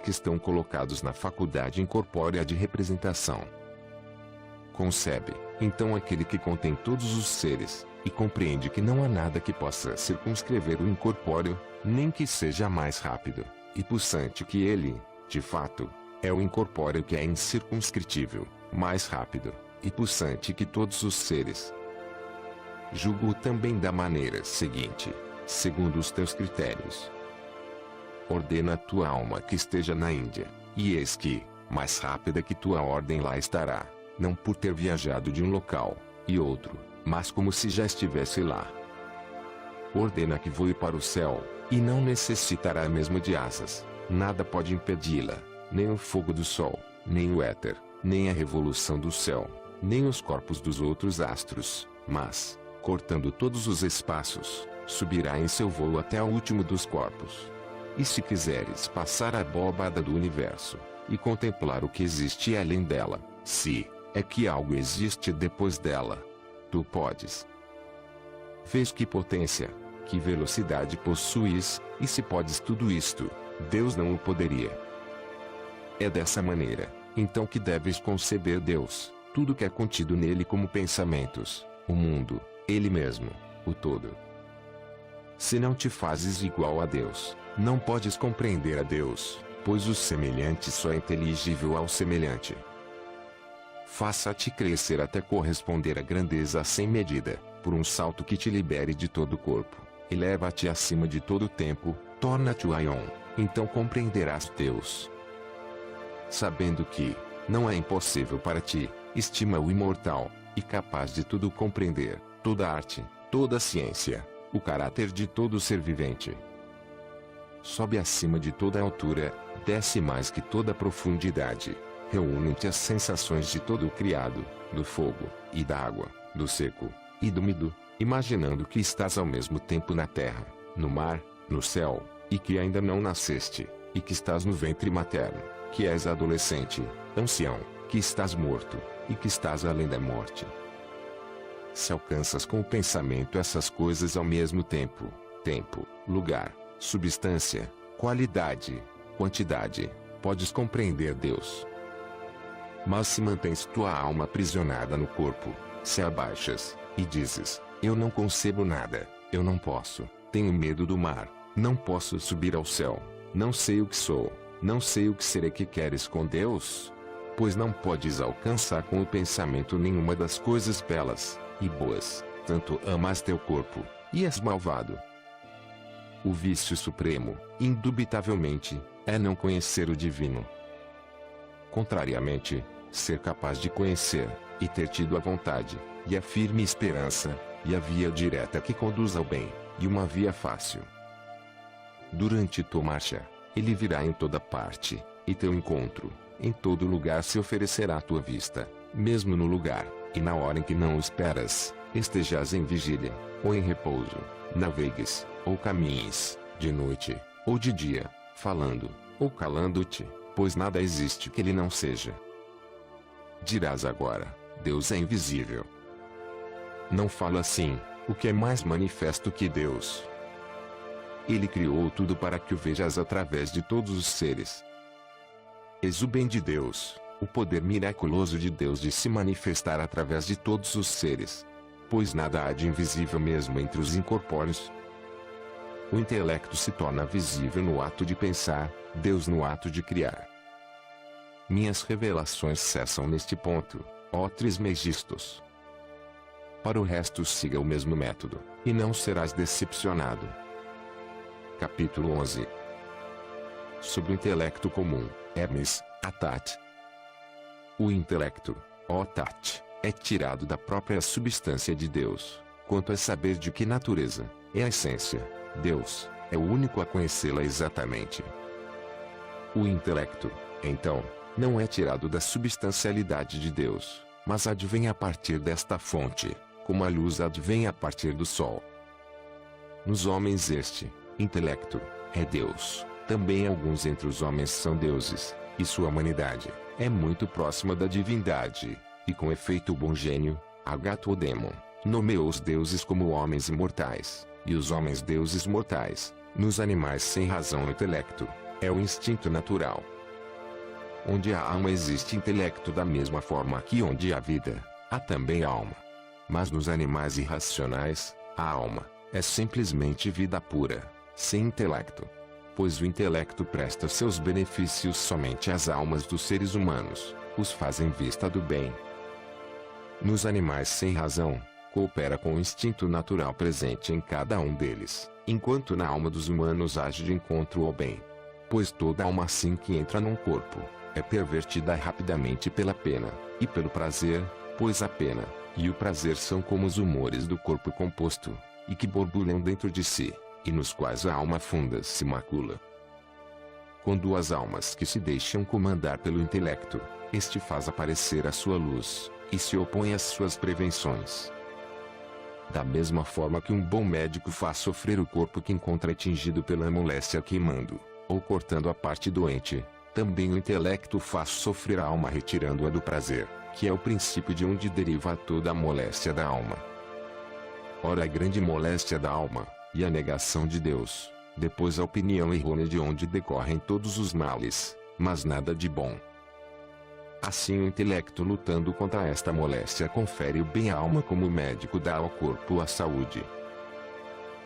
que estão colocados na faculdade incorpórea de representação. Concebe, então, aquele que contém todos os seres, e compreende que não há nada que possa circunscrever o incorpóreo, nem que seja mais rápido e pulsante que ele, de fato, é o incorpóreo que é incircunscritível, mais rápido e pulsante que todos os seres. Julgo-o também da maneira seguinte, segundo os teus critérios. Ordena a tua alma que esteja na Índia, e eis que, mais rápida que tua ordem lá estará, não por ter viajado de um local e outro, mas como se já estivesse lá. Ordena que voe para o céu, e não necessitará mesmo de asas, nada pode impedi-la, nem o fogo do sol, nem o éter, nem a revolução do céu, nem os corpos dos outros astros, mas, cortando todos os espaços, subirá em seu voo até ao último dos corpos. E se quiseres passar a abóbada do universo, e contemplar o que existe além dela, se é que algo existe depois dela, tu podes. Vês que potência, que velocidade possuis, e se podes tudo isto, Deus não o poderia. É dessa maneira, então, que deves conceber Deus, tudo que é contido nele como pensamentos, o mundo, ele mesmo, o todo. Se não te fazes igual a Deus, não podes compreender a Deus, pois o semelhante só é inteligível ao semelhante. Faça-te crescer até corresponder à grandeza sem medida, por um salto que te libere de todo o corpo, eleva-te acima de todo o tempo, torna-te o Aion, então compreenderás Deus. Sabendo que não é impossível para ti, estima o imortal, e capaz de tudo compreender, toda arte, toda ciência, o caráter de todo ser vivente. Sobe acima de toda altura, desce mais que toda profundidade. Reúnem-te as sensações de todo o criado, do fogo, e da água, do seco, e do úmido, imaginando que estás ao mesmo tempo na terra, no mar, no céu, e que ainda não nasceste, e que estás no ventre materno, que és adolescente, ancião, que estás morto, e que estás além da morte. Se alcanças com o pensamento essas coisas ao mesmo tempo, tempo, lugar, substância, qualidade, quantidade, podes compreender Deus. Mas se mantens tua alma aprisionada no corpo, se abaixas, e dizes, eu não concebo nada, eu não posso, tenho medo do mar, não posso subir ao céu, não sei o que sou, não sei o que serei, que queres com Deus? Pois não podes alcançar com o pensamento nenhuma das coisas belas e boas, tanto amas teu corpo, e és malvado. O vício supremo, indubitavelmente, é não conhecer o divino. Contrariamente, ser capaz de conhecer, e ter tido a vontade, e a firme esperança, e a via direta que conduz ao bem, e uma via fácil. Durante tua marcha, ele virá em toda parte, e teu encontro, em todo lugar se oferecerá à tua vista, mesmo no lugar, e na hora em que não o esperas, estejas em vigília, ou em repouso, navegues, ou caminhes, de noite, ou de dia, falando, ou calando-te, pois nada existe que ele não seja. Dirás agora, Deus é invisível. Não falo assim, o que é mais manifesto que Deus. Ele criou tudo para que o vejas através de todos os seres. Eis o bem de Deus, o poder miraculoso de Deus de se manifestar através de todos os seres. Pois nada há de invisível mesmo entre os incorpóreos. O intelecto se torna visível no ato de pensar, Deus no ato de criar. Minhas revelações cessam neste ponto, ó Trismegistos. Para o resto siga o mesmo método, e não serás decepcionado. Capítulo 11. Sobre o intelecto comum, Hermes, Atat. O intelecto, ó Tat, é tirado da própria substância de Deus, quanto a saber de que natureza é a essência. Deus é o único a conhecê-la exatamente. O intelecto, então, não é tirado da substancialidade de Deus, mas advém a partir desta fonte, como a luz advém a partir do sol. Nos homens este intelecto é Deus. Também alguns entre os homens são deuses, e sua humanidade é muito próxima da divindade, e com efeito o bom gênio, Agathodemon, nomeou os deuses como homens imortais, e os homens deuses mortais. Nos animais sem razão o intelecto é o instinto natural, Onde há alma existe intelecto, da mesma forma que onde há vida, há também alma. Mas nos animais irracionais, a alma é simplesmente vida pura, sem intelecto. Pois o intelecto presta seus benefícios somente às almas dos seres humanos, os faz em vista do bem. Nos animais sem razão, coopera com o instinto natural presente em cada um deles, enquanto na alma dos humanos age de encontro ao bem. Pois toda alma assim que entra num corpo, é pervertida rapidamente pela pena, e pelo prazer, pois a pena e o prazer são como os humores do corpo composto, e que borbulham dentro de si, e nos quais a alma funda se macula. Quando as almas que se deixam comandar pelo intelecto, este faz aparecer a sua luz, e se opõe às suas prevenções. Da mesma forma que um bom médico faz sofrer o corpo que encontra atingido pela moléstia queimando, ou cortando a parte doente, também o intelecto faz sofrer a alma retirando-a do prazer, que é o princípio de onde deriva toda a moléstia da alma. Ora, a grande moléstia da alma, e a negação de Deus, depois a opinião errônea de onde decorrem todos os males, mas nada de bom. Assim o intelecto lutando contra esta moléstia confere o bem à alma como o médico dá ao corpo a saúde.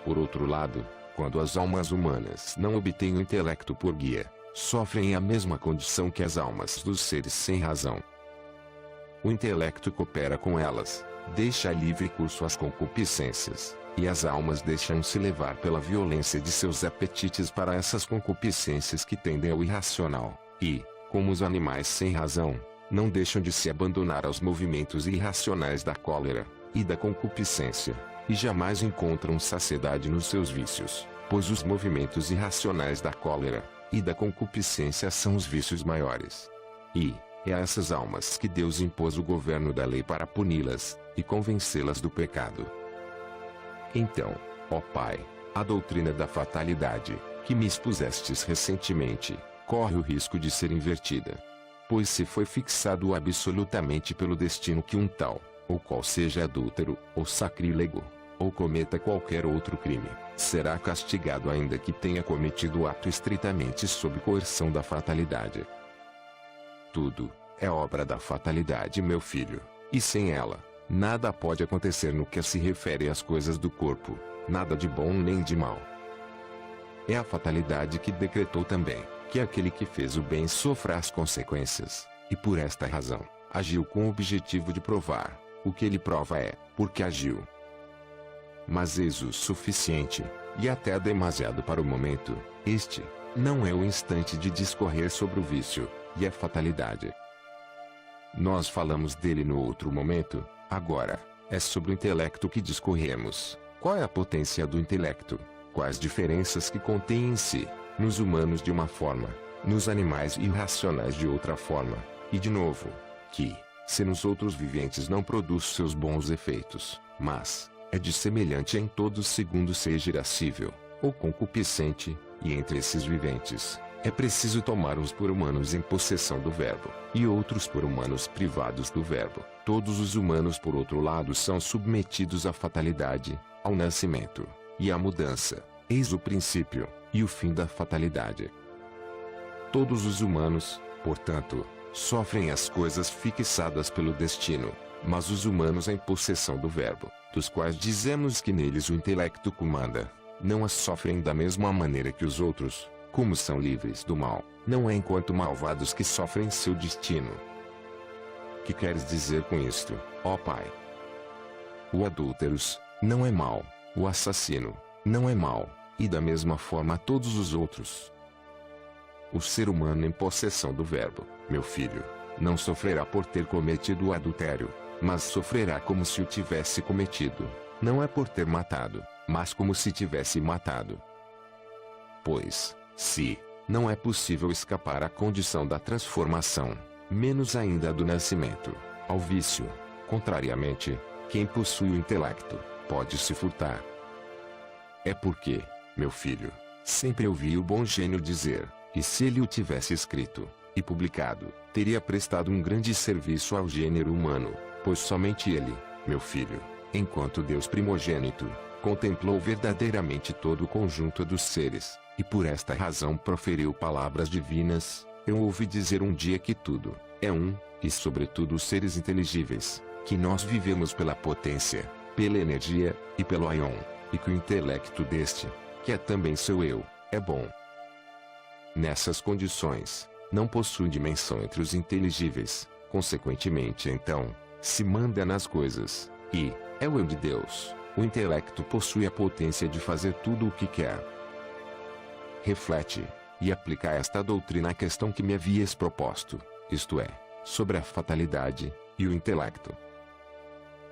Por outro lado, quando as almas humanas não obtêm o intelecto por guia, sofrem a mesma condição que as almas dos seres sem razão. O intelecto coopera com elas, deixa livre curso às concupiscências, e as almas deixam-se levar pela violência de seus apetites para essas concupiscências que tendem ao irracional, e, como os animais sem razão, não deixam de se abandonar aos movimentos irracionais da cólera e da concupiscência, e jamais encontram saciedade nos seus vícios, pois os movimentos irracionais da cólera e da concupiscência são os vícios maiores. E é a essas almas que Deus impôs o governo da lei para puni-las e convencê-las do pecado. Então, ó Pai, a doutrina da fatalidade, que me expusestes recentemente, corre o risco de ser invertida. Pois se foi fixado absolutamente pelo destino que um tal, ou qual seja adúltero, ou sacrílego, ou cometa qualquer outro crime, será castigado ainda que tenha cometido o ato estritamente sob coerção da fatalidade. Tudo é obra da fatalidade, meu filho, e sem ela, nada pode acontecer no que se refere às coisas do corpo, nada de bom nem de mal. É a fatalidade que decretou também que aquele que fez o bem sofra as consequências, e por esta razão, agiu com o objetivo de provar, o que ele prova é, porque agiu. Mas eis o suficiente, e até demasiado para o momento, este, não é o instante de discorrer sobre o vício, e a fatalidade. Nós falamos dele no outro momento, agora, é sobre o intelecto que discorremos. Qual é a potência do intelecto? Quais diferenças que contém em si? Nos humanos de uma forma, nos animais irracionais de outra forma, e de novo, que, se nos outros viventes não produz seus bons efeitos, mas é dissemelhante em todos segundo seja irascível, ou concupiscente, e entre esses viventes, é preciso tomar uns por humanos em possessão do verbo, e outros por humanos privados do verbo. Todos os humanos por outro lado são submetidos à fatalidade, ao nascimento, e à mudança. Eis o princípio e o fim da fatalidade. Todos os humanos, portanto, sofrem as coisas fixadas pelo destino, mas os humanos em possessão do verbo, dos quais dizemos que neles o intelecto comanda, não as sofrem da mesma maneira que os outros, como são livres do mal, não é enquanto malvados que sofrem seu destino. Que queres dizer com isto, ó Pai? O adúlteros não é mau, o assassino não é mau, e da mesma forma todos os outros. O ser humano em possessão do verbo, meu filho, não sofrerá por ter cometido o adultério, mas sofrerá como se o tivesse cometido, não é por ter matado, mas como se tivesse matado. Pois, se não é possível escapar à condição da transformação, menos ainda do nascimento, ao vício, contrariamente, quem possui o intelecto, pode se furtar. É porque, meu filho, sempre ouvi o bom gênio dizer, e se ele o tivesse escrito e publicado, teria prestado um grande serviço ao gênero humano, pois somente ele, meu filho, enquanto Deus primogênito, contemplou verdadeiramente todo o conjunto dos seres, e por esta razão proferiu palavras divinas, Eu ouvi dizer um dia que tudo é um, e sobretudo os seres inteligíveis, que nós vivemos pela potência, pela energia, e pelo aion, e que o intelecto deste, que é também seu eu, é bom. Nessas condições, não possui dimensão entre os inteligíveis, consequentemente então, se manda nas coisas, e é o eu de Deus. O intelecto possui a potência de fazer tudo o que quer. Reflete, e aplica esta doutrina à questão que me havias proposto, isto é, sobre a fatalidade, e o intelecto.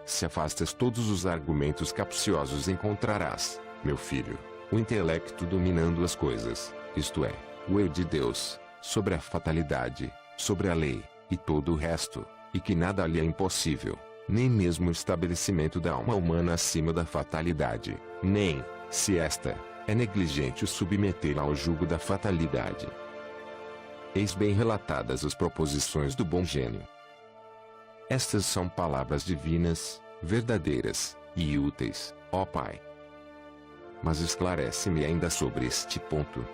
Se afastas todos os argumentos capciosos encontrarás, meu filho, o intelecto dominando as coisas, isto é, o eu de Deus, sobre a fatalidade, sobre a lei, e todo o resto, e que nada lhe é impossível, nem mesmo o estabelecimento da alma humana acima da fatalidade, nem, se esta, é negligente o submetê-la ao jugo da fatalidade. Eis bem relatadas as proposições do bom gênio. Estas são palavras divinas, verdadeiras, e úteis, ó Pai. Mas esclarece-me ainda sobre este ponto.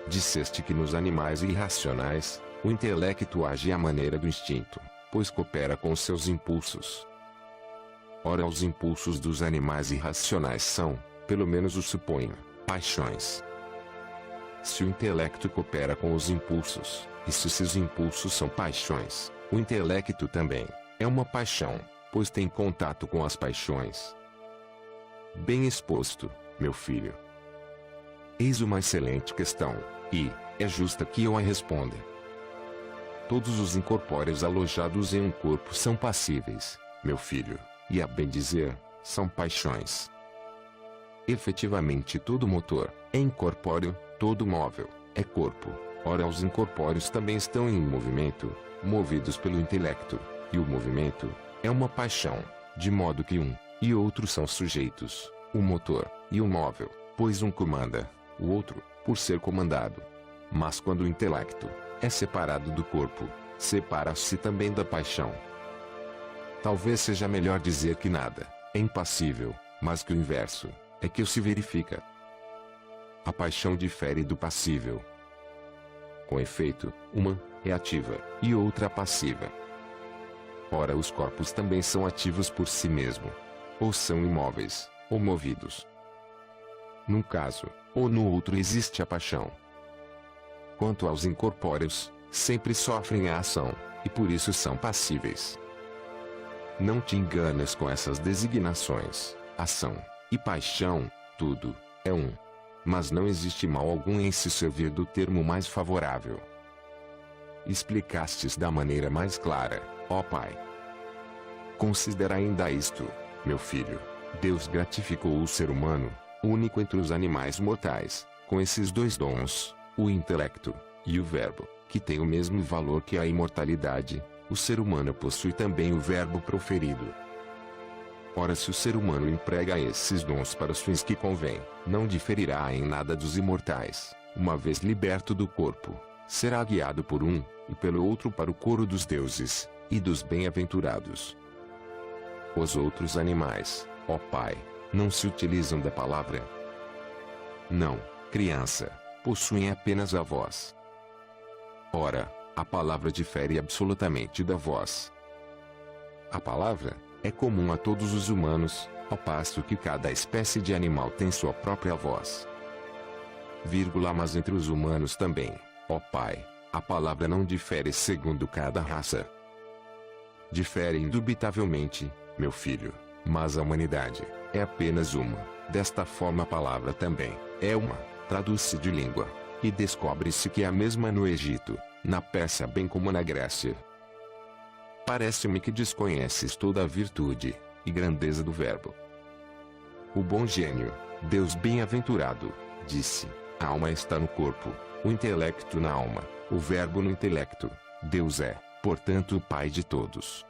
Disseste que nos animais irracionais, o intelecto age à maneira do instinto, pois coopera com seus impulsos. Ora, os impulsos dos animais irracionais são, pelo menos o suponho, paixões. Se o intelecto coopera com os impulsos, e se seus impulsos são paixões, o intelecto também é uma paixão, pois tem contato com as paixões. Bem exposto, meu filho. Eis uma excelente questão, e é justa que eu a responda. Todos os incorpóreos alojados em um corpo são passíveis, meu filho, e a bem dizer, são paixões. Efetivamente todo motor é incorpóreo, todo móvel é corpo. Ora, os incorpóreos também estão em movimento, movidos pelo intelecto, e o movimento é uma paixão, de modo que um e outro são sujeitos, o motor e o móvel, pois um comanda, o outro, por ser comandado. Mas quando o intelecto é separado do corpo, separa-se também da paixão. Talvez seja melhor dizer que nada é impassível, mas que o inverso é que o se verifica. A paixão difere do passível. Com efeito, uma é ativa e outra passiva. Ora, os corpos também são ativos por si mesmo, ou são imóveis, ou movidos. Num caso, ou no outro existe a paixão. Quanto aos incorpóreos, sempre sofrem a ação, e por isso são passíveis. Não te enganes com essas designações, ação e paixão, tudo é um. Mas não existe mal algum em se servir do termo mais favorável. Explicastes da maneira mais clara, ó Pai. Considera ainda isto, meu filho. Deus gratificou o ser humano, único entre os animais mortais, com esses dois dons, o intelecto e o verbo, que tem o mesmo valor que a imortalidade. O ser humano possui também o verbo proferido. Ora, se o ser humano emprega esses dons para os fins que convém, não diferirá em nada dos imortais. Uma vez liberto do corpo, será guiado por um, e pelo outro para o coro dos deuses, e dos bem-aventurados. Os outros animais, ó Pai, não se utilizam da palavra. Não, criança, possuem apenas a voz. Ora, a palavra difere absolutamente da voz. A palavra é comum a todos os humanos, ao passo que cada espécie de animal tem sua própria voz. Mas entre os humanos também, ó Pai, a palavra não difere segundo cada raça. Difere indubitavelmente, meu filho, mas a humanidade é apenas uma. Desta forma a palavra também é uma. Traduz-se de língua, e descobre-se que é a mesma no Egito, na Pérsia bem como na Grécia. Parece-me que desconheces toda a virtude e grandeza do verbo. O bom gênio, Deus bem-aventurado, disse: a alma está no corpo, o intelecto na alma, o verbo no intelecto. Deus é, portanto, o Pai de todos.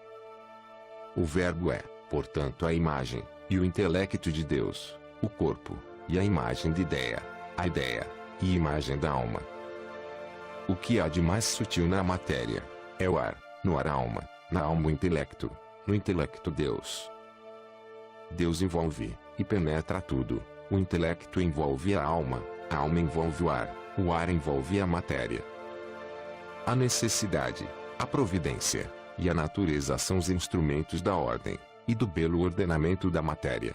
O verbo é, portanto, a imagem, e o intelecto de Deus, o corpo, e a imagem de ideia, a ideia, e imagem da alma. O que há de mais sutil na matéria é o ar, no ar a alma, na alma o intelecto, no intelecto Deus. Deus envolve e penetra tudo, o intelecto envolve a alma envolve o ar envolve a matéria. A necessidade, a providência e a natureza são os instrumentos da ordem e do belo ordenamento da matéria.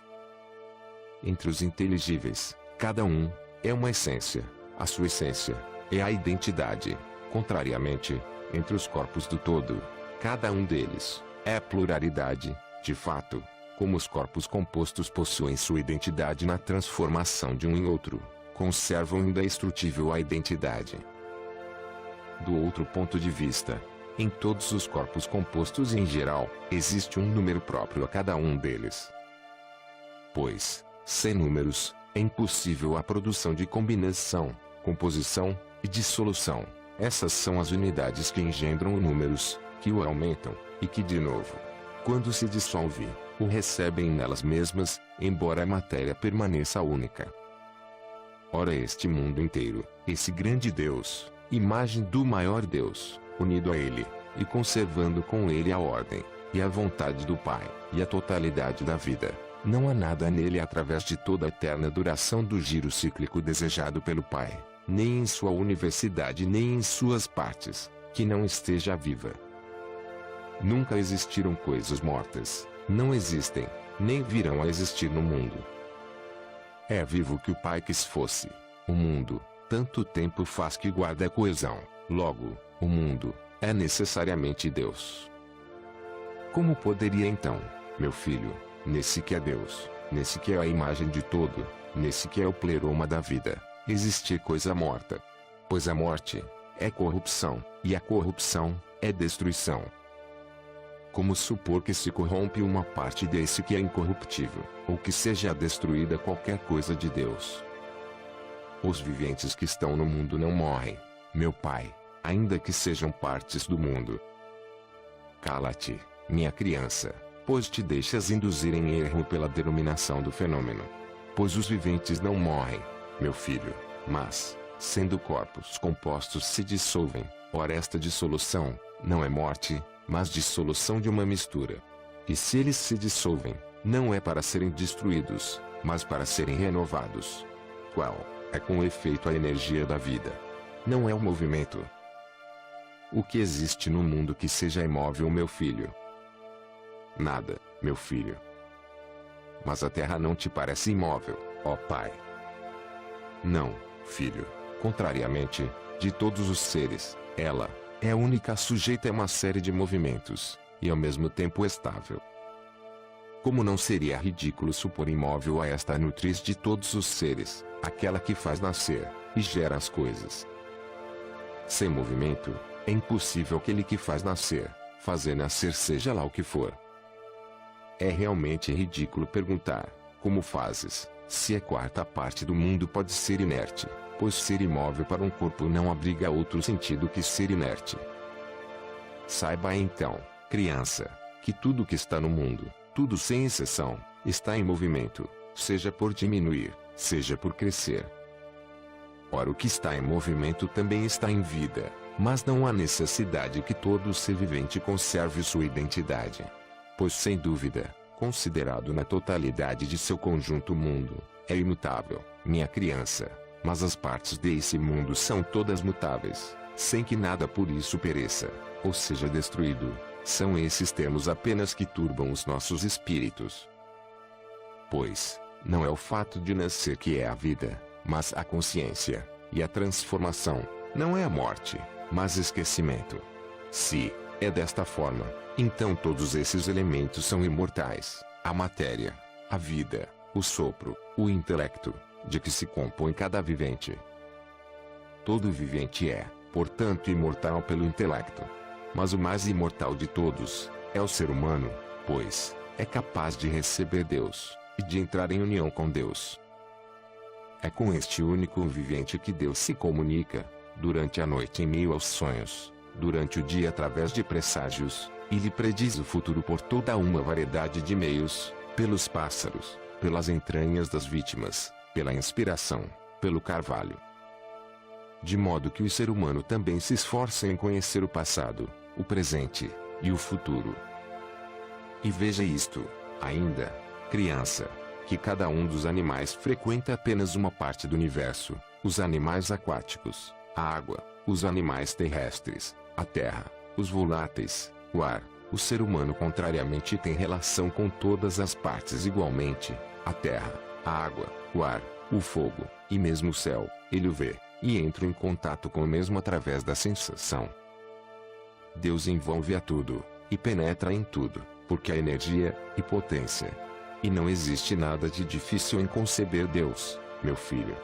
Entre os inteligíveis, cada um é uma essência. A sua essência é a identidade. Contrariamente, entre os corpos do todo, cada um deles é a pluralidade. De fato, como os corpos compostos possuem sua identidade na transformação de um em outro, conservam indestrutível a identidade. Do outro ponto de vista, em todos os corpos compostos em geral, existe um número próprio a cada um deles. Pois, sem números, é impossível a produção de combinação, composição e dissolução. Essas são as unidades que engendram números, que o aumentam, e que de novo, quando se dissolve, o recebem nelas mesmas, embora a matéria permaneça única. Ora, este mundo inteiro, esse grande Deus, imagem do maior Deus, unido a Ele, e conservando com Ele a ordem, e a vontade do Pai, e a totalidade da vida, não há nada nele através de toda a eterna duração do giro cíclico desejado pelo Pai, nem em sua universidade nem em suas partes, que não esteja viva. Nunca existiram coisas mortas, não existem, nem virão a existir no mundo. É vivo que o Pai quis fosse. O mundo, tanto tempo faz que guarda a coesão, logo, o mundo, é necessariamente Deus. Como poderia então, meu filho, nesse que é Deus, nesse que é a imagem de todo, nesse que é o pleroma da vida, existir coisa morta? Pois a morte é corrupção, e a corrupção é destruição. Como supor que se corrompe uma parte desse que é incorruptível, ou que seja destruída qualquer coisa de Deus? Os viventes que estão no mundo não morrem, meu Pai, ainda que sejam partes do mundo. Cala-te, minha criança, pois te deixas induzir em erro pela denominação do fenômeno. Pois os viventes não morrem, meu filho, mas, sendo corpos compostos se dissolvem, ora esta dissolução, não é morte, mas dissolução de uma mistura. E se eles se dissolvem, não é para serem destruídos, mas para serem renovados. Qual é com efeito a energia da vida? Não é o movimento. O que existe no mundo que seja imóvel, meu filho? Nada, meu filho. Mas a terra não te parece imóvel, ó Pai? Não, filho. Contrariamente, de todos os seres, ela é a única sujeita a uma série de movimentos, e ao mesmo tempo estável. Como não seria ridículo supor imóvel a esta nutriz de todos os seres, aquela que faz nascer e gera as coisas? Sem movimento, é impossível aquele que faz nascer, fazer nascer seja lá o que for. É realmente ridículo perguntar, como fazes, se a quarta parte do mundo pode ser inerte, pois ser imóvel para um corpo não abriga outro sentido que ser inerte. Saiba então, criança, que tudo que está no mundo, tudo sem exceção, está em movimento, seja por diminuir, seja por crescer. Ora, o que está em movimento também está em vida, mas não há necessidade que todo ser vivente conserve sua identidade. Pois sem dúvida, considerado na totalidade de seu conjunto mundo, é imutável, minha criança, mas as partes desse mundo são todas mutáveis, sem que nada por isso pereça, ou seja destruído. São esses termos apenas que turbam os nossos espíritos. Pois, não é o fato de nascer que é a vida, mas a consciência, e a transformação, não é a morte, mas esquecimento. Se é desta forma, então todos esses elementos são imortais, a matéria, a vida, o sopro, o intelecto, de que se compõe cada vivente. Todo vivente é, portanto, imortal pelo intelecto. Mas o mais imortal de todos é o ser humano, pois é capaz de receber Deus e de entrar em união com Deus. É com este único vivente que Deus se comunica, durante a noite em meio aos sonhos, durante o dia através de presságios, e lhe prediz o futuro por toda uma variedade de meios, pelos pássaros, pelas entranhas das vítimas, pela inspiração, pelo carvalho. De modo que o ser humano também se esforça em conhecer o passado, o presente e o futuro. E veja isto, ainda, criança, que cada um dos animais frequenta apenas uma parte do universo, os animais aquáticos, a água, os animais terrestres, a terra, os voláteis, o ar. O ser humano contrariamente tem relação com todas as partes igualmente, a terra, a água, o ar, o fogo, e mesmo o céu. Ele o vê, e entra em contato com o mesmo através da sensação. Deus envolve a tudo, e penetra em tudo, porque há energia, e potência. E não existe nada de difícil em conceber Deus, meu filho.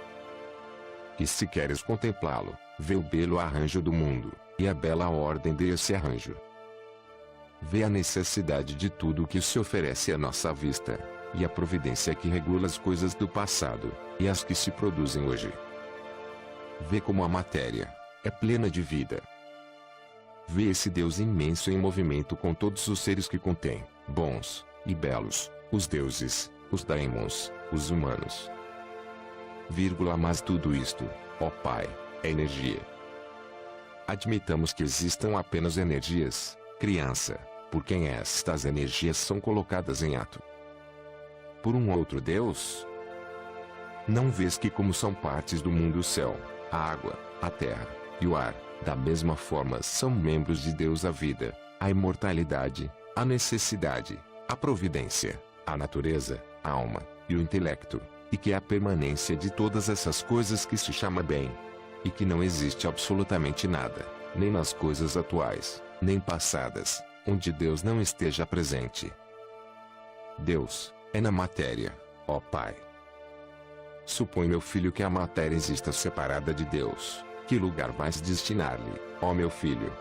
E se queres contemplá-lo, vê o belo arranjo do mundo, e a bela ordem desse arranjo. Vê a necessidade de tudo o que se oferece à nossa vista, e a providência que regula as coisas do passado, e as que se produzem hoje. Vê como a matéria é plena de vida. Vê esse Deus imenso em movimento com todos os seres que contém, bons e belos, os deuses, os daimons, os humanos. Mas tudo isto, ó Pai, é energia. Admitamos que existam apenas energias, criança, por quem estas energias são colocadas em ato. Por um outro Deus? Não vês que como são partes do mundo o céu, a água, a terra, e o ar, da mesma forma são membros de Deus a vida, a imortalidade, a necessidade, a providência, a natureza, a alma, e o intelecto, e que é a permanência de todas essas coisas que se chama bem, e que não existe absolutamente nada, nem nas coisas atuais, nem passadas, onde Deus não esteja presente. Deus é na matéria, ó Pai. Supõe, meu filho, que a matéria exista separada de Deus. Que lugar vais destinar-lhe, ó meu filho?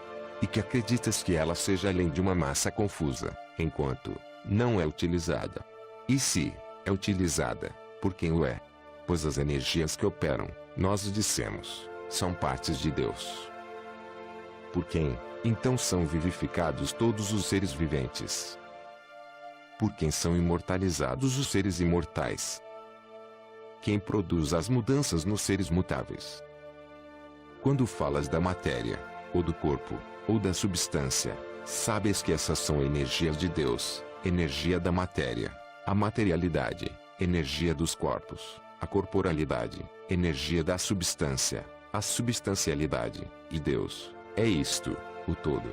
E que acreditas que ela seja além de uma massa confusa, enquanto não é utilizada? E se é utilizada, por quem o é? Pois as energias que operam, nós dissemos, são partes de Deus. Por quem, então, são vivificados todos os seres viventes? Por quem são imortalizados os seres imortais? Quem produz as mudanças nos seres mutáveis? Quando falas da matéria, ou do corpo, ou da substância, sabes que essas são energias de Deus, energia da matéria, a materialidade, energia dos corpos, a corporalidade, energia da substância, a substancialidade, e Deus, é isto, o todo.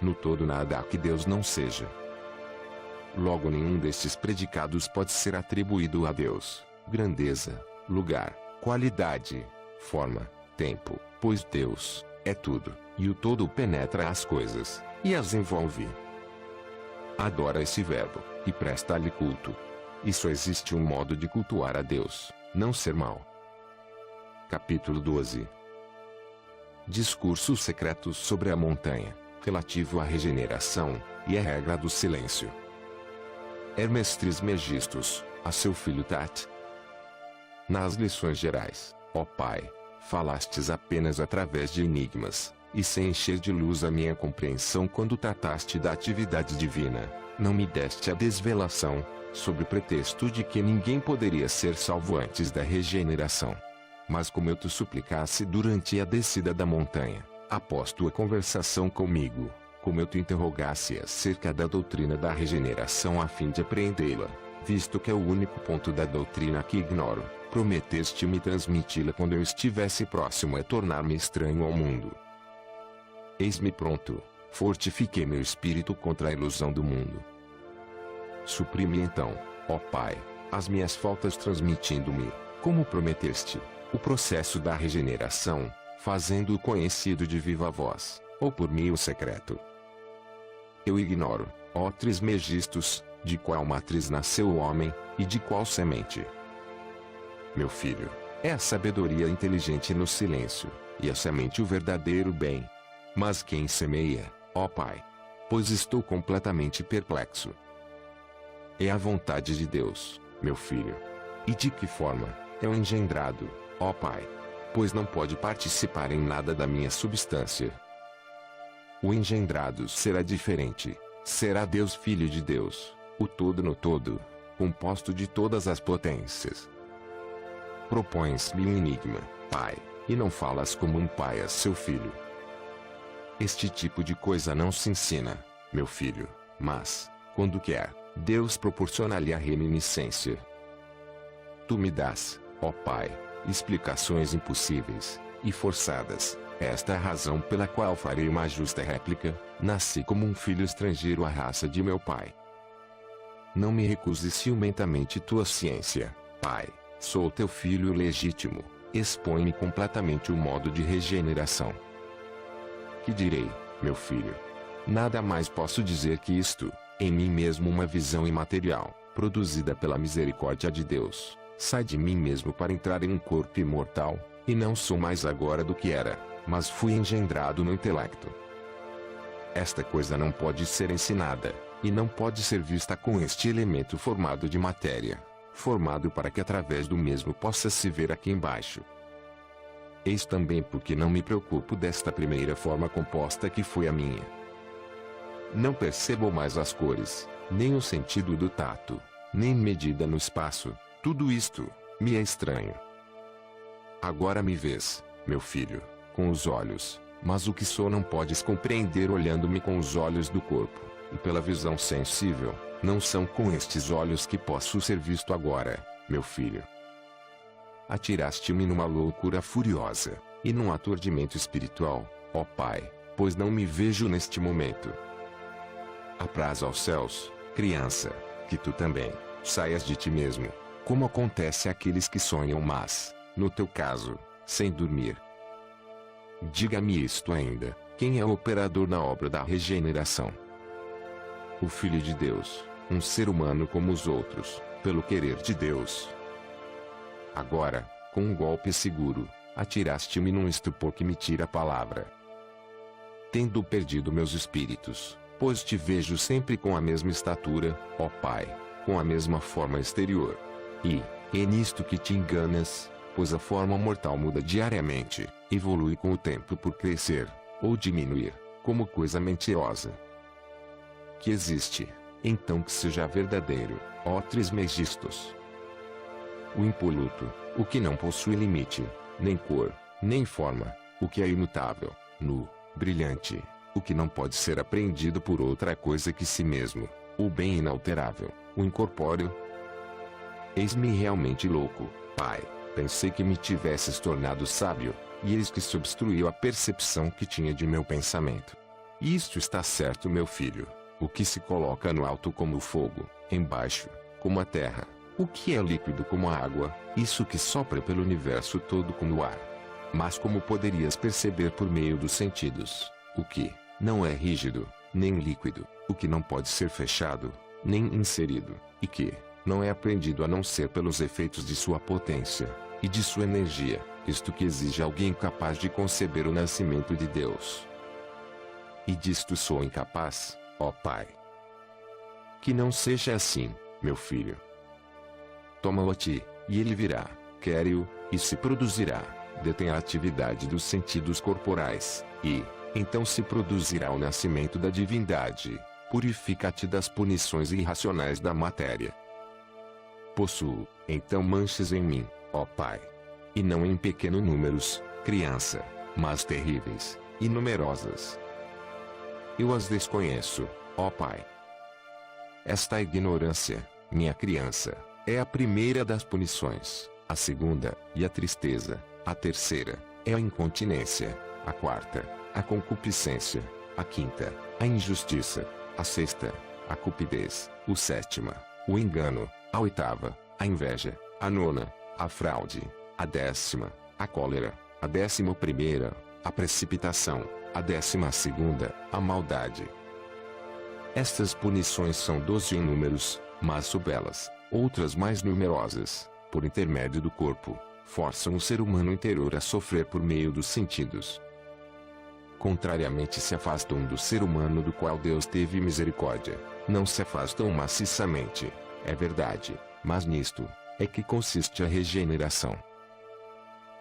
No todo nada há que Deus não seja. Logo nenhum destes predicados pode ser atribuído a Deus, grandeza, lugar, qualidade, forma, tempo, pois Deus é tudo, e o todo penetra as coisas, e as envolve. Adora esse verbo, e presta-lhe culto. E só existe um modo de cultuar a Deus, não ser mau. Capítulo 12. Discursos secretos sobre a montanha, relativo à regeneração, e a regra do silêncio. Hermes Trismegistus, a seu filho Tat. Nas lições gerais, ó Pai, falastes apenas através de enigmas, e sem encher de luz a minha compreensão quando trataste da atividade divina, não me deste a desvelação, sob pretexto de que ninguém poderia ser salvo antes da regeneração. Mas como eu te suplicasse durante a descida da montanha, após tua conversação comigo, como eu te interrogasse acerca da doutrina da regeneração a fim de apreendê-la, visto que é o único ponto da doutrina que ignoro, prometeste-me transmiti-la quando eu estivesse próximo a tornar-me estranho ao mundo. Eis-me pronto, fortifiquei meu espírito contra a ilusão do mundo. Suprime então, ó Pai, as minhas faltas transmitindo-me, como prometeste, o processo da regeneração, fazendo-o conhecido de viva voz, ou por meio secreto. Eu ignoro, ó Trismegistus, de qual matriz nasceu o homem, e de qual semente. Meu filho, é a sabedoria inteligente no silêncio, e a semente o verdadeiro bem. Mas quem semeia, ó Pai? Pois estou completamente perplexo. É a vontade de Deus, meu filho. E de que forma é o engendrado, ó Pai? Pois não pode participar em nada da minha substância. O engendrado será diferente, será Deus, Filho de Deus, o todo no todo, composto de todas as potências. Propões-me um enigma, Pai, e não falas como um pai a seu filho. Este tipo de coisa não se ensina, meu filho, mas, quando quer, Deus proporciona-lhe a reminiscência. Tu me dás, ó Pai, explicações impossíveis, e forçadas. Esta é a razão pela qual farei uma justa réplica: nasci como um filho estrangeiro à raça de meu pai. Não me recuses ciumentamente tua ciência, pai. Sou teu filho legítimo. Expõe-me completamente o modo de regeneração. Que direi, meu filho? Nada mais posso dizer que isto: em mim mesmo uma visão imaterial, produzida pela misericórdia de Deus, sai de mim mesmo para entrar em um corpo imortal, e não sou mais agora do que era, mas fui engendrado no intelecto. Esta coisa não pode ser ensinada, e não pode ser vista com este elemento formado de matéria, formado para que através do mesmo possa se ver aqui embaixo. Eis também porque não me preocupo desta primeira forma composta que foi a minha. Não percebo mais as cores, nem o sentido do tato, nem medida no espaço. Tudo isto me é estranho. Agora me vês, meu filho, com os olhos, mas o que sou não podes compreender olhando-me com os olhos do corpo, e pela visão sensível. Não são com estes olhos que posso ser visto agora, meu filho. Atiraste-me numa loucura furiosa, e num aturdimento espiritual, ó Pai, pois não me vejo neste momento. Apraz aos céus, criança, que tu também saias de ti mesmo, como acontece àqueles que sonham mas, no teu caso, sem dormir. Diga-me isto ainda: quem é o operador na obra da regeneração? O Filho de Deus, um ser humano como os outros, pelo querer de Deus. Agora, com um golpe seguro, atiraste-me num estupor que me tira a palavra. Tendo perdido meus espíritos, pois te vejo sempre com a mesma estatura, ó Pai, com a mesma forma exterior. E é nisto que te enganas, pois a forma mortal muda diariamente, evolui com o tempo por crescer, ou diminuir, como coisa mentirosa. Que existe, então que seja verdadeiro, ó Trismegistos. O impoluto, o que não possui limite, nem cor, nem forma, o que é imutável, nu, brilhante, o que não pode ser apreendido por outra coisa que si mesmo, o bem inalterável, o incorpóreo. Eis-me realmente louco, Pai, pensei que me tivesses tornado sábio, e eis que se obstruiu a percepção que tinha de meu pensamento. Isto está certo, meu filho: o que se coloca no alto como o fogo, embaixo, como a terra, o que é líquido como a água, isso que sopra pelo universo todo como o ar. Mas como poderias perceber por meio dos sentidos, o que não é rígido, nem líquido, o que não pode ser fechado, nem inserido, e que não é apreendido a não ser pelos efeitos de sua potência, e de sua energia, isto que exige alguém capaz de conceber o nascimento de Deus. E disto sou incapaz, ó Pai. Que não seja assim, meu filho. Toma-o a ti, e ele virá, quere-o, e se produzirá, detém a atividade dos sentidos corporais, e então se produzirá o nascimento da divindade. Purifica-te das punições irracionais da matéria. Possuo, então, manchas em mim, ó Pai. E não em pequenos números, criança, mas terríveis, e numerosas. Eu as desconheço, ó Pai. Esta ignorância, minha criança, é a primeira das punições, a segunda, e a tristeza, a terceira, é a incontinência, a quarta, a concupiscência, a quinta, a injustiça, a sexta, a cupidez, o sétima, o engano, a oitava, a inveja, a nona, a fraude, a décima, a cólera, a 11ª, a precipitação, a 12ª, a maldade. Estas punições são 12 em números, mas sob elas, outras mais numerosas, por intermédio do corpo, forçam o ser humano interior a sofrer por meio dos sentidos. Contrariamente se afastam do ser humano do qual Deus teve misericórdia, não se afastam maciçamente, é verdade, mas nisto é que consiste a regeneração.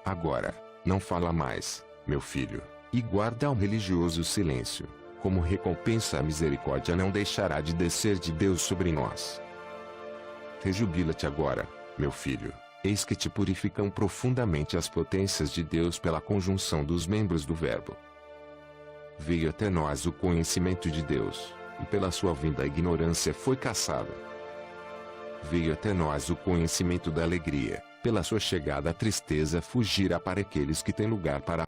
Agora, não fala mais, meu filho, e guarda um religioso silêncio. Como recompensa, a misericórdia não deixará de descer de Deus sobre nós. Rejubila-te agora, meu filho, eis que te purificam profundamente as potências de Deus pela conjunção dos membros do Verbo. Veio até nós o conhecimento de Deus, e pela sua vinda a ignorância foi caçada. Veio até nós o conhecimento da alegria, Pela sua chegada a tristeza fugirá para aqueles que têm lugar para